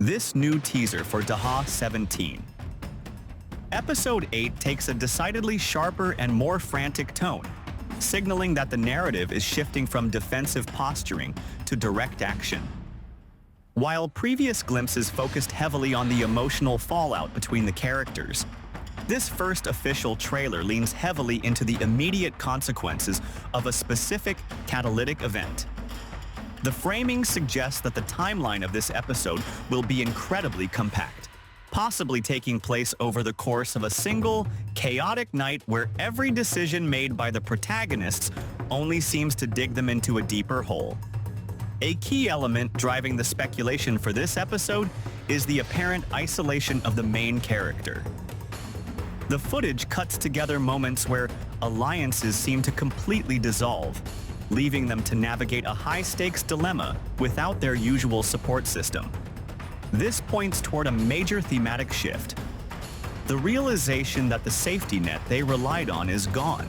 This new teaser for Daha 17. Episode 8 takes a decidedly sharper and more frantic tone, signaling that the narrative is shifting from defensive posturing to direct action. While previous glimpses focused heavily on the emotional fallout between the characters, this first official trailer leans heavily into the immediate consequences of a specific catalytic event. The framing suggests that the timeline of this episode will be incredibly compact, possibly taking place over the course of a single, chaotic night where every decision made by the protagonists only seems to dig them into a deeper hole. A key element driving the speculation for this episode is the apparent isolation of the main character. The footage cuts together moments where alliances seem to completely dissolve, leaving them to navigate a high-stakes dilemma without their usual support system. This points toward a major thematic shift. The realization that the safety net they relied on is gone.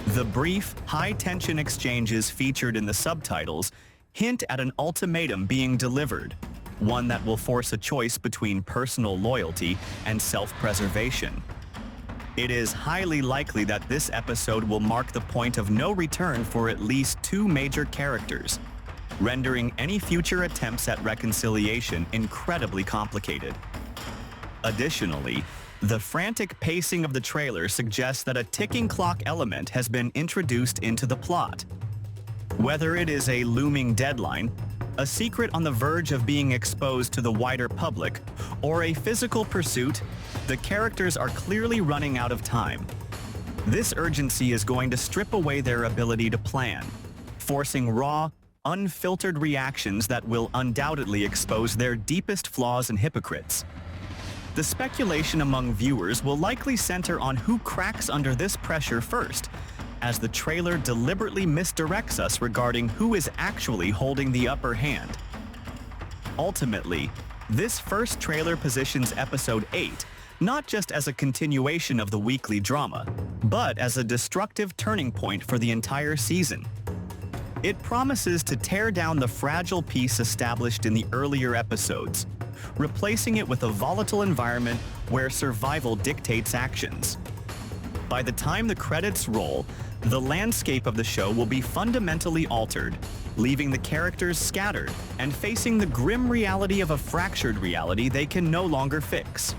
The brief, high-tension exchanges featured in the subtitles hint at an ultimatum being delivered, one that will force a choice between personal loyalty and self-preservation. It is highly likely that this episode will mark the point of no return for at least two major characters, rendering any future attempts at reconciliation incredibly complicated. Additionally, the frantic pacing of the trailer suggests that a ticking clock element has been introduced into the plot. Whether it is a looming deadline, a secret on the verge of being exposed to the wider public, or a physical pursuit, the characters are clearly running out of time. This urgency is going to strip away their ability to plan, forcing raw, unfiltered reactions that will undoubtedly expose their deepest flaws and hypocrites. The speculation among viewers will likely center on who cracks under this pressure first, as the trailer deliberately misdirects us regarding who is actually holding the upper hand. Ultimately, this first trailer positions Episode 8 not just as a continuation of the weekly drama, but as a destructive turning point for the entire season. It promises to tear down the fragile peace established in the earlier episodes, replacing it with a volatile environment where survival dictates actions. By the time the credits roll, the landscape of the show will be fundamentally altered, leaving the characters scattered and facing the grim reality of a fractured reality they can no longer fix.